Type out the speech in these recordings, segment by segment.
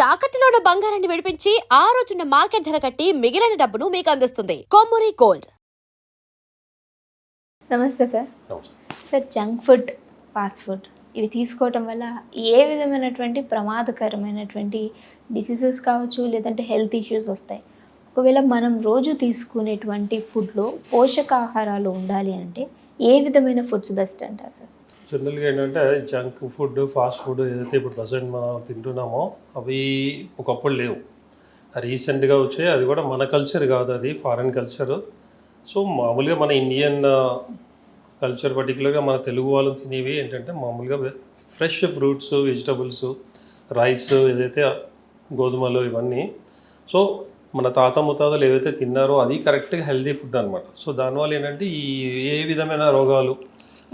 తాకట్టులో ఉన్న బంగారాన్ని విడిపించి ఆ రోజున్న మార్కెట్ ధర కట్టి మిగిలిన డబ్బును మీకు అందిస్తుంది కొమ్మూరి గోల్డ్. నమస్తే sir. Sir, junk food, fast food ఇవి తీసుకోవటం వల్ల ఏ విధమైనటువంటి ప్రమాదకరమైనటువంటి డిసీజెస్ కావచ్చు, లేదంటే హెల్త్ ఇష్యూస్ వస్తాయి. ఒకవేళ మనం రోజు తీసుకునేటువంటి ఫుడ్లో పోషకాహారాలు ఉండాలి అంటే ఏ విధమైన ఫుడ్స్ బెస్ట్ అంటారు సార్? జనరల్గా ఏంటంటే జంక్ ఫుడ్, ఫాస్ట్ ఫుడ్ ఏదైతే ఇప్పుడు ప్రజెంట్ మనం తింటున్నామో అవి ఒకప్పుడు లేవు. రీసెంట్గా వచ్చాయి. అది కూడా మన కల్చర్ కాదు, అది ఫారెన్ కల్చర్. సో మామూలుగా మన ఇండియన్ కల్చర్, పర్టికులర్గా మన తెలుగు వాళ్ళు తినేవి ఏంటంటే మామూలుగా ఫ్రెష్ ఫ్రూట్స్, వెజిటబుల్స్, రైస్, ఏదైతే గోధుమలు ఇవన్నీ. సో మన తాత ముత్తాతలు ఏవైతే తిన్నారో అది కరెక్ట్గా హెల్తీ ఫుడ్ అనమాట. సో దానివల్ల ఏంటంటే ఈ ఏ విధమైన రోగాలు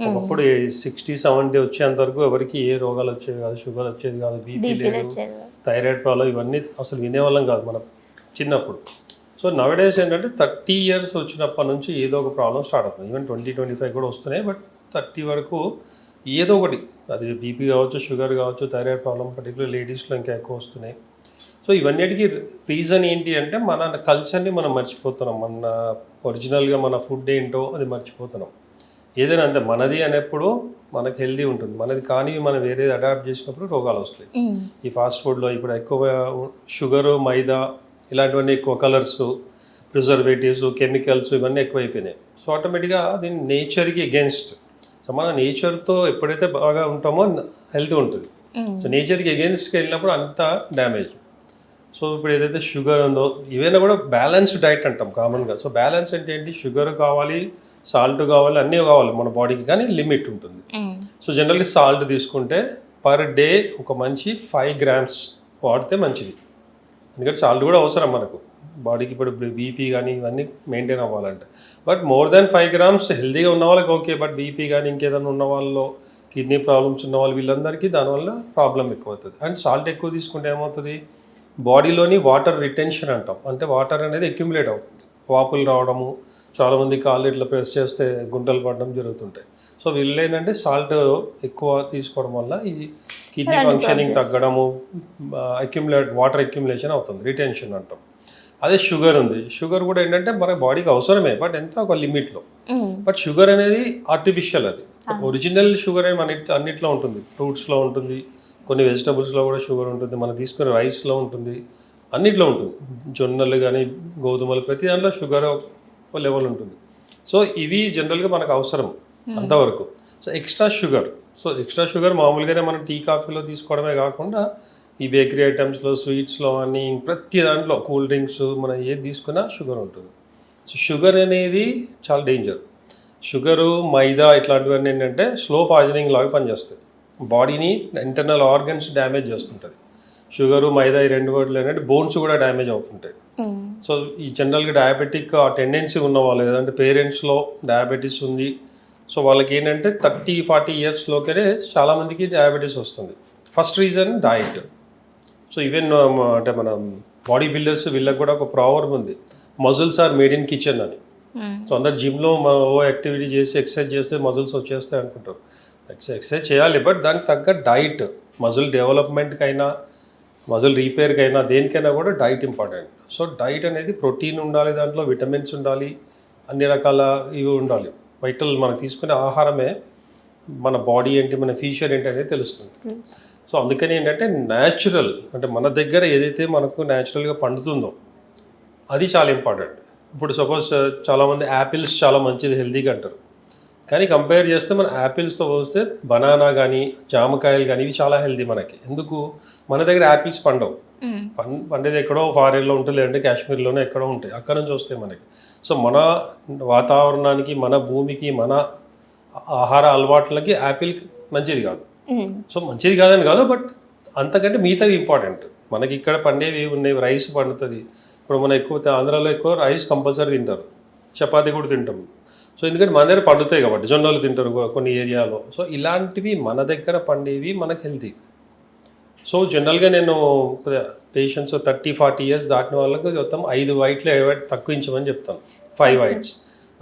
ఒకప్పుడు 60-70 వచ్చేంత వరకు ఎవరికి ఏ రోగాలు వచ్చేవి కాదు, షుగర్ వచ్చేది కాదు, బీపీ లేదు, థైరాయిడ్ ప్రాబ్లం, ఇవన్నీ అసలు వినేవాళ్ళం కాదు మనం చిన్నప్పుడు. సో నవడేస్ ఏంటంటే 30 years వచ్చినప్పటి నుంచి ఏదో ఒక ప్రాబ్లం స్టార్ట్ అవుతుంది. ఈవెన్ 20-25 కూడా వస్తున్నాయి, బట్ 30 వరకు ఏదో ఒకటి, అది బీపీ కావచ్చు, షుగర్ కావచ్చు, థైరాయిడ్ ప్రాబ్లం పర్టికులర్ లేడీస్లో ఇంకా ఎక్కువ వస్తున్నాయి. సో ఇవన్నిటికీ రీజన్ ఏంటి అంటే మన కల్చర్ని మనం మర్చిపోతున్నాం. మన ఒరిజినల్గా మన ఫుడ్ ఏంటో అది మర్చిపోతున్నాం. ఏదైనా అంతే, మనది అనేప్పుడు మనకు హెల్దీ ఉంటుంది. మనది కానీ మనం వేరేది అడాప్ట్ చేసినప్పుడు రోగాలు వస్తాయి. ఈ ఫాస్ట్ ఫుడ్లో ఇప్పుడు ఎక్కువ షుగరు, మైదా ఇలాంటివన్నీ ఎక్కువ, కలర్స్, ప్రిజర్వేటివ్స్, కెమికల్స్ ఇవన్నీ ఎక్కువైపోయినాయి. సో ఆటోమేటిక్గా అది నేచర్కి అగెన్స్ట్. సో మన నేచర్తో ఎప్పుడైతే బాగా ఉంటామో హెల్తీ ఉంటుంది. సో నేచర్కి అగెన్స్ట్కి వెళ్ళినప్పుడు అంతా డ్యామేజ్. సో ఇప్పుడు ఏదైతే షుగర్ ఉందో ఇవైనా కూడా బ్యాలెన్స్డ్ డైట్ అంటాం కామన్గా. సో బ్యాలెన్స్ అంటే ఏంటి, షుగర్ కావాలి, సాల్ట్ కావాలి, అన్నీ కావాలి మన బాడీకి, కానీ లిమిట్ ఉంటుంది. సో జనరల్గా సాల్ట్ తీసుకుంటే పర్ డే ఒక మంచి 5 grams వాడితే మంచిది. ఎందుకంటే సాల్ట్ కూడా అవసరం మనకు బాడీకి. ఇప్పుడు బీపీ కానీ ఇవన్నీ మెయింటైన్ అవ్వాలంటే. బట్ మోర్ దాన్ 5 grams హెల్తీగా ఉన్న వాళ్ళకి ఓకే, బట్ బీపీ కానీ ఇంకేదైనా ఉన్న వాళ్ళు, కిడ్నీ ప్రాబ్లమ్స్ ఉన్న వాళ్ళు, వీళ్ళందరికీ దానివల్ల ప్రాబ్లం ఎక్కువ అవుతుంది. అండ్ సాల్ట్ ఎక్కువ తీసుకుంటే ఏమవుతుంది, బాడీలోని వాటర్ రిటెన్షన్ అంటాం. అంటే వాటర్ అనేది అక్యుములేట్ అవుతుంది, వాపులు రావడము, చాలామంది కాళ్ళు ఇట్లా ప్రెస్ చేస్తే గుంటలు పడడం జరుగుతుంటాయి. సో వీళ్ళు ఏంటంటే సాల్ట్ ఎక్కువ తీసుకోవడం వల్ల ఈ కిడ్నీ ఫంక్షనింగ్ తగ్గడము, వాటర్ అక్యుములేషన్ అవుతుంది, రిటెన్షన్ అంటాం. అదే షుగర్ ఉంది. షుగర్ కూడా ఏంటంటే మన బాడీకి అవసరమే, బట్ ఎంత ఒక లిమిట్లో. బట్ షుగర్ అనేది ఆర్టిఫిషియల్, అది ఒరిజినల్ షుగర్ అని మన అన్నిట్లో ఉంటుంది. ఫ్రూట్స్లో ఉంటుంది, కొన్ని వెజిటబుల్స్లో కూడా షుగర్ ఉంటుంది, మనం తీసుకునే రైస్లో ఉంటుంది, అన్నిట్లో ఉంటుంది. జొన్నలు కానీ గోధుమలు, ప్రతి దాంట్లో షుగర్ లెవెల్ ఉంటుంది. సో ఇవి జనరల్గా మనకు అవసరం అంతవరకు. సో ఎక్స్ట్రా షుగర్ మామూలుగానే మనం టీ, కాఫీలో తీసుకోవడమే కాకుండా ఈ బేకరీ ఐటమ్స్లో, స్వీట్స్లో అని ప్రతి దాంట్లో, కూల్ డ్రింక్స్, మనం ఏది తీసుకున్నా షుగర్ ఉంటుంది. సో షుగర్ అనేది చాలా డేంజర్. షుగరు, మైదా ఇట్లాంటివన్నీ ఏంటంటే స్లో పాయిజనింగ్ లాగా పనిచేస్తాయి. బాడీని, ఇంటర్నల్ ఆర్గన్స్ డ్యామేజ్ చేస్తుంటుంది. షుగరు, మైదా ఈ రెండు వాటిలో ఏంటంటే బోన్స్ కూడా డ్యామేజ్ అవుతుంటాయి. సో ఈ జనరల్గా డయాబెటిక్ ఆ టెండెన్సీ ఉన్న వాళ్ళు, ఏదంటే పేరెంట్స్లో డయాబెటీస్ ఉంది, సో వాళ్ళకి ఏంటంటే 30-40 yearsలోనే చాలామందికి డయాబెటీస్ వస్తుంది. First reason diet. So even అంటే మన బాడీ బిల్డర్స్ వీళ్ళకి కూడా ఒక ప్రావర్బ్ ఉంది, muscles are made in kitchen అని. సో అందరు జిమ్లో మనం యాక్టివిటీ చేసి ఎక్సర్సైజ్ చేస్తే మజిల్స్ వచ్చేస్తాయి అనుకుంటారు. ఎక్సర్సైజ్ చేయాలి, బట్ దానికి తగ్గ డైట్, మజిల్ డెవలప్మెంట్కైనా, మజిల్ రిపేర్కైనా, దేనికైనా కూడా డైట్ ఇంపార్టెంట్. సో డైట్ అనేది ప్రోటీన్ ఉండాలి, దాంట్లో విటమిన్స్ ఉండాలి, అన్ని రకాల ఇవి ఉండాలి. వైటల్ మనకు తీసుకునే ఆహారమే మన బాడీ ఏంటి, మన ఫ్యూచర్ ఏంటి అనేది తెలుస్తుంది. సో అందుకని ఏంటంటే న్యాచురల్, అంటే మన దగ్గర ఏదైతే మనకు న్యాచురల్గా పండుతుందో అది చాలా ఇంపార్టెంట్. ఇప్పుడు సపోజ్ చాలామంది యాపిల్స్ చాలా మంచిది, హెల్తీగా అంటారు, కానీ కంపేర్ చేస్తే మన యాపిల్స్తో పోస్తే బనానా కానీ, జామకాయలు కానీ ఇవి చాలా హెల్తీ మనకి. ఎందుకు, మన దగ్గర యాపిల్స్ పండవు. పండేది ఎక్కడో ఫారెన్లో ఉంటుంది, లేదంటే కాశ్మీర్లోనే ఎక్కడో ఉంటాయి, అక్కడ నుంచి వస్తాయి మనకి. సో మన వాతావరణానికి, మన భూమికి, మన ఆహార అలవాట్లకి యాపిల్ మంచిది కాదు. సో మంచిది కాదని కాదు, బట్ అంతకంటే మిగతావి ఇంపార్టెంట్. మనకి ఇక్కడ పండేవి ఉన్నాయి, రైస్ పండుతుంది. ఇప్పుడు మనం ఎక్కువ ఆంధ్రాలో ఎక్కువ రైస్ కంపల్సరీ తింటారు, చపాతీ కూడా తింటాం. సో ఎందుకంటే మన దగ్గర పండుతాయి కాబట్టి, జొన్నలు తింటారు కొన్ని ఏరియాలో. సో ఇలాంటివి మన దగ్గర పండేవి మనకు హెల్తీ. సో జనరల్గా నేను పేషెంట్స్ 30-40 years దాటిన వాళ్ళకి మొత్తం 5 whites తక్కువించమని చెప్తాను. 5 whites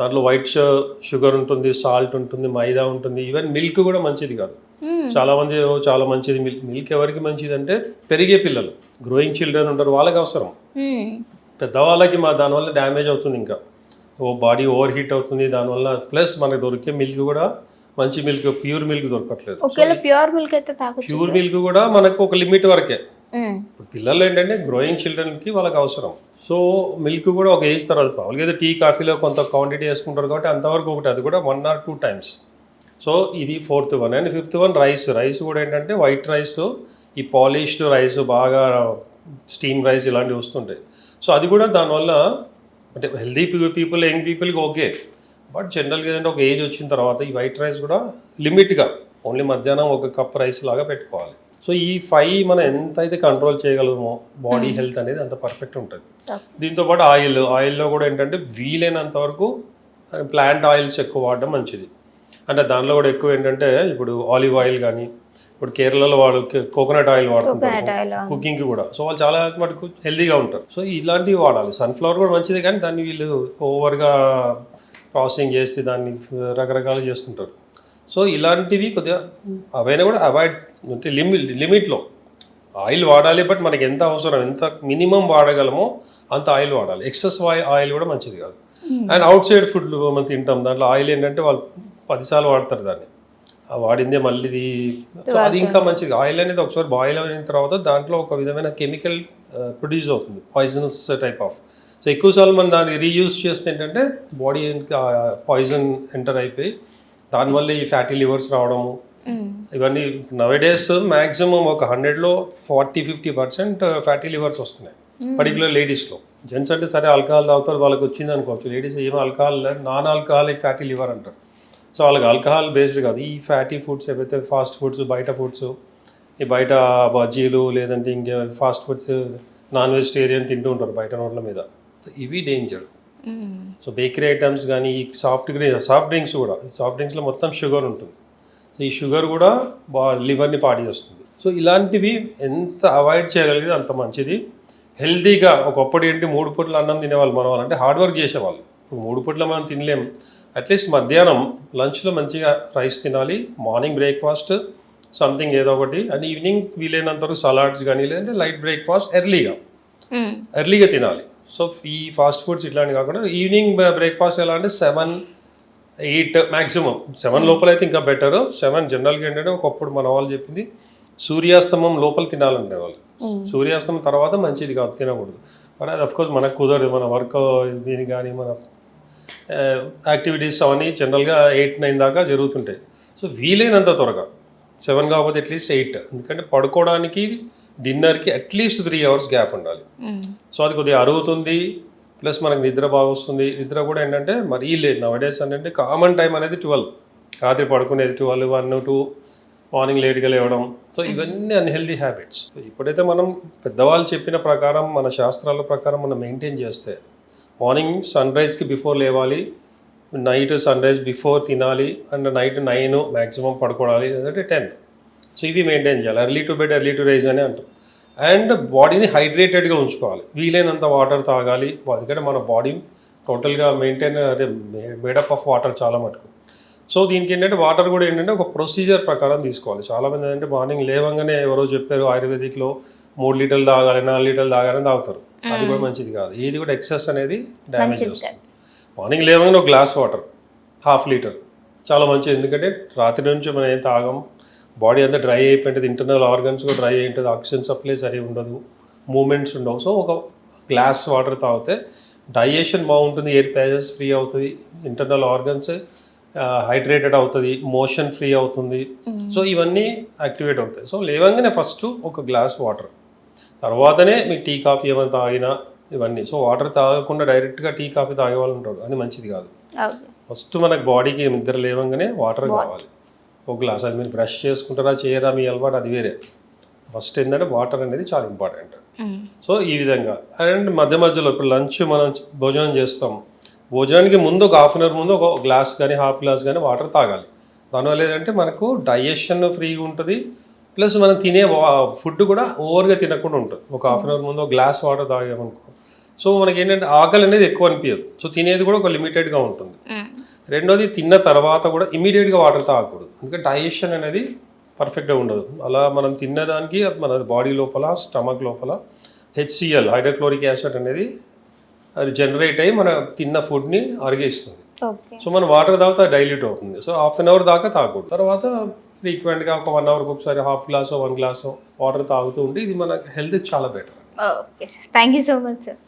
దాంట్లో వైట్ షుగర్ ఉంటుంది, సాల్ట్ ఉంటుంది, మైదా ఉంటుంది. ఈవెన్ మిల్క్ కూడా మంచిది కాదు. చాలామంది చాలా మంచిది మిల్క్ ఎవరికి మంచిది అంటే పెరిగే పిల్లలు, గ్రోయింగ్ చిల్డ్రన్ ఉంటారు, వాళ్ళకి అవసరం. పెద్దవాళ్ళకి దానివల్ల డ్యామేజ్ అవుతుంది, ఇంకా బాడీ ఓవర్ హీట్ అవుతుంది దానివల్ల. ప్లస్ మనకు దొరికే మిల్క్ కూడా మంచి మిల్క్, ప్యూర్ మిల్క్ దొరకట్లేదు. ప్యూర్ మిల్క్ అయితే ప్యూర్ మిల్క్ కూడా మనకు ఒక లిమిట్ వరకే. పిల్లలు ఏంటంటే గ్రోయింగ్ చిల్డ్రన్కి వాళ్ళకి అవసరం. సో మిల్క్ కూడా ఒక ఏజ్ తర్వాత మామూలుగా ఏదో టీ కాఫీలో కొంత క్వాంటిటీ వేసుకుంటారు కాబట్టి అంతవరకు ఒకటి, అది కూడా 1 or 2 times. సో ఇది 4th one. And 5th one rice కూడా ఏంటంటే వైట్ రైస్, ఈ పాలిష్డ్ రైస్, బాగా స్టీమ్ రైస్ ఇలాంటివి వస్తుంటాయి. సో అది కూడా దానివల్ల అంటే హెల్దీ పీపుల్, యంగ్ పీపుల్కి ఓకే. బట్ జనరల్గా ఏంటంటే ఒక ఏజ్ వచ్చిన తర్వాత ఈ వైట్ రైస్ కూడా లిమిట్గా, ఓన్లీ మధ్యాహ్నం 1 cup రైస్ లాగా పెట్టుకోవాలి. సో ఈ 5 మనం ఎంత అయితే కంట్రోల్ చేయగలమో బాడీ హెల్త్ అనేది అంత పర్ఫెక్ట్ ఉంటుంది. దీంతోపాటు ఆయిల్లో కూడా ఏంటంటే వీలైనంత వరకు ప్లాంట్ ఆయిల్స్ ఎక్కువ వాడడం మంచిది. అంటే దానిలో కూడా ఎక్కువ ఏంటంటే ఇప్పుడు ఆలివ్ ఆయిల్ కానీ, ఇప్పుడు కేరళలో వాళ్ళు కోకోనట్ ఆయిల్ వాడుతుంటారు కుకింగ్కి కూడా. సో వాళ్ళు చాలా మటుకు హెల్తీగా ఉంటారు. సో ఇలాంటివి వాడాలి. సన్ఫ్లవర్ కూడా మంచిదే కానీ దాన్ని వీళ్ళు ఓవర్గా ప్రాసెసింగ్ చేసి దాన్ని రకరకాలు చేస్తుంటారు. సో ఇలాంటివి కొద్దిగా అవైనా కూడా అవాయిడ్, అంటే లిమిట్లో ఆయిల్ వాడాలి. బట్ మనకి ఎంత అవసరం, ఎంత మినిమం వాడగలమో అంత ఆయిల్ వాడాలి. ఎక్సెస్ ఆయిల్ కూడా మంచిది కాదు. అండ్ అవుట్ సైడ్ ఫుడ్లు మనం తింటాం, దాంట్లో ఆయిల్ ఏంటంటే వాళ్ళు 10 సార్లు వాడతారు దాన్ని, వాడిందే మళ్ళీ. సో అది ఇంకా మంచిది. ఆయిల్ అనేది ఒకసారి బాయిల్ అయిన తర్వాత దాంట్లో ఒక విధమైన కెమికల్ ప్రొడ్యూస్ అవుతుంది, పాయిజనస్ టైప్ ఆఫ్. సో ఎక్కువసార్లు మనం దాన్ని రీయూజ్ చేస్తే ఏంటంటే బాడీ పాయిజన్ ఎంటర్ అయిపోయి దానివల్ల ఈ ఫ్యాటీ లివర్స్ రావడము ఇవన్నీ. నవేడేస్ మ్యాక్సిమం ఒక 100లో 40-50% ఫ్యాటీ లివర్స్ వస్తున్నాయి, పర్టికులర్ లేడీస్లో. జెంట్స్ అంటే సరే ఆల్కహాల్ తాగుతారు, వాళ్ళకి వచ్చింది అనుకోవచ్చు. లేడీస్ ఏమో alcohol, non alcoholic fatty liver అంటారు. సో వాళ్ళకి ఆల్కహాల్ బేస్డ్ కాదు, ఈ ఫ్యాటీ ఫుడ్స్ ఏవైతే ఫాస్ట్ ఫుడ్స్, బయట ఫుడ్స్, ఈ బయట బజ్జీలు లేదంటే ఇంకే ఫాస్ట్ ఫుడ్స్, నాన్ వెజిటేరియన్ తింటూ ఉంటారు బయట రోడ్ల మీద. సో ఇవి డేంజర్. సో బేకరీ ఐటమ్స్ కానీ, ఈ సాఫ్ట్ డ్రింక్స్ కూడా, సాఫ్ట్ డ్రింక్స్లో మొత్తం షుగర్ ఉంటుంది. సో ఈ షుగర్ కూడా లివర్ని పాడు చేస్తుంది. సో ఇలాంటివి ఎంత అవాయిడ్ చేయగలిగితే అంత మంచిది. హెల్తీగా ఒకప్పుడు ఏంటి 3 పూటలు అన్నం తినేవాళ్ళు మన వాళ్ళు, అంటే హార్డ్ వర్క్ చేసేవాళ్ళు. ఇప్పుడు 3 పూటలు మనం తినలేం. అట్లీస్ట్ మధ్యాహ్నం లంచ్లో మంచిగా రైస్ తినాలి, మార్నింగ్ బ్రేక్ఫాస్ట్ సంథింగ్ ఏదో ఒకటి, అండ్ ఈవినింగ్ వీలైనంత వరకు సలాడ్స్ కానీ లేదంటే లైట్ బ్రేక్ఫాస్ట్ ఎర్లీగా తినాలి. సో ఈ ఫాస్ట్ ఫుడ్స్ ఇట్లాంటివి కాకుండా ఈవినింగ్ బ్రేక్ఫాస్ట్ ఎలా అంటే 7-8 మ్యాక్సిమం. 7 లోపల అయితే ఇంకా బెటర్. 7 జనరల్గా ఏంటంటే ఒకప్పుడు మన వాళ్ళు చెప్పింది సూర్యాస్తమం లోపల తినాలంటే వాళ్ళు. సూర్యాస్తమం తర్వాత మంచిది కాదు, తినకూడదు. కానీ అది అఫ్కోర్స్ మనకు కుదరదు, మన వర్క్ దీనికి కానీ మన యాక్టివిటీస్ అవన్నీ జనరల్గా 8-9 దాకా జరుగుతుంటాయి. సో వీలైనంత త్వరగా 7 కాకపోతే అట్లీస్ట్ 8, ఎందుకంటే పడుకోవడానికి డిన్నర్కి అట్లీస్ట్ 3 hours గ్యాప్ ఉండాలి. సో అది కొద్దిగా అరుగుతుంది, ప్లస్ మనకు నిద్ర బాగా వస్తుంది. నిద్ర కూడా ఏంటంటే మరీ లేదు నవడేస్ అంటే కామన్ టైం అనేది 12, రాత్రి పడుకునేది 12, 1, 2, మార్నింగ్ లేట్గా లేవడం. సో ఇవన్నీ అన్హెల్దీ హ్యాబిట్స్. సో ఇప్పుడైతే మనం పెద్దవాళ్ళు చెప్పిన ప్రకారం, మన శాస్త్రాల ప్రకారం మనం మెయింటైన్ చేస్తే, మార్నింగ్ సన్ రైజ్కి బిఫోర్ లేవాలి, నైట్ సన్ రైజ్ బిఫోర్ తినాలి, అండ్ నైట్ 9 మ్యాక్సిమం పడుకోవాలి, లేదంటే 10. సో ఇవి మెయింటైన్ చేయాలి. Early to bed early to rise అని అంటాం. అండ్ బాడీని హైడ్రేటెడ్గా ఉంచుకోవాలి, వీలైనంత వాటర్ తాగాలి. ఎందుకంటే మన బాడీ టోటల్గా మేడప్ ఆఫ్ వాటర్ చాలా మటుకు. సో దీనికి ఏంటంటే వాటర్ కూడా ఏంటంటే ఒక ప్రొసీజర్ ప్రకారం తీసుకోవాలి. చాలామంది ఏంటంటే మార్నింగ్ లేవంగానే ఎవరో చెప్పారు ఆయుర్వేదిక్లో 3 లీటర్లు తాగాలి, 4 లీటర్లు తాగాలని తాగుతారు. అది కూడా మంచిది కాదు. ఏది కూడా ఎక్సెస్ అనేది డ్యామేజ్ చేస్తుంది. మార్నింగ్ లేవగానే ఒక గ్లాస్ వాటర్ 1/2 లీటర్ చాలా మంచిది. ఎందుకంటే రాత్రి నుంచి మనం ఏం తాగం, బాడీ అంతా డ్రై అయిపోయింటుంది, ఇంటర్నల్ ఆర్గన్స్ కూడా డ్రై అయి ఉంటుంది, ఆక్సిజన్ సప్లై సరిగా ఉండదు, మూమెంట్స్ ఉండవు. సో ఒక గ్లాస్ వాటర్ తాగితే డైజెషన్ బాగుంటుంది, ఎయిర్ ప్యాసెస్ ఫ్రీ అవుతుంది, ఇంటర్నల్ ఆర్గన్స్ హైడ్రేటెడ్ అవుతుంది, మోషన్ ఫ్రీ అవుతుంది. సో ఇవన్నీ యాక్టివేట్ అవుతాయి. సో లేవంగానే ఫస్ట్ ఒక గ్లాస్ వాటర్, తర్వాతనే మీ టీ కాఫీ ఏమైనా తాగినా ఇవన్నీ. సో వాటర్ తాగకుండా డైరెక్ట్గా టీ కాఫీ తాగే వాళ్ళు ఉంటారు, అది మంచిది కాదు. ఫస్ట్ మనకు బాడీకి నిద్ర లేవంగానే వాటర్ కావాలి, ఒక గ్లాస్. అది మీరు బ్రష్ చేసుకుంటారా చేయరా మీ అలవాటు అది వేరే. ఫస్ట్ ఏంటంటే వాటర్ అనేది చాలా ఇంపార్టెంట్. సో ఈ విధంగా. అండ్ మధ్యలో ఇప్పుడు లంచ్ మనం భోజనం చేస్తాం, భోజనానికి ముందు ఒక 1/2 hour ముందు ఒక గ్లాస్ కానీ 1/2 glass కానీ వాటర్ తాగాలి. దానివల్ల ఏంటంటే మనకు డైజెషన్ ఫ్రీగా ఉంటుంది, ప్లస్ మనం తినే ఫుడ్ కూడా ఓవర్గా తినకుండా ఉంటుంది. ఒక 1/2 hour ముందు ఒక గ్లాస్ వాటర్ తాగామనుకో సో మనకి ఏంటంటే ఆకలి అనేది ఎక్కువ అనిపించదు. సో తినేది కూడా ఒక లిమిటెడ్గా ఉంటుంది. రెండోది తిన్న తర్వాత కూడా ఇమీడియట్గా వాటర్ తాగకూడదు, ఎందుకంటే డైజెషన్ అనేది పర్ఫెక్ట్గా ఉండదు. అలా మనం తిన్నదానికి మన బాడీ లోపల స్టమక్ లోపల HCl హైడ్రోక్లోరిక్ యాసిడ్ అనేది అది జనరేట్ అయ్యి మన తిన్న ఫుడ్ని అరిగిస్తుంది. ఓకే. సో మనం వాటర్ తాగితే డైల్యూట్ అవుతుంది. సో హాఫ్ అన్ అవర్ దాకా తాగకూడదు. తర్వాత ఫ్రీక్వెంట్గా ఒక 1 అవర్కి ఒకసారి హాఫ్ గ్లాస్ 1 గ్లాస్ వాటర్ తాగుతూ ఉంటే ఇది మన హెల్త్కి చాలా better. Okay sir, thank you so much sir.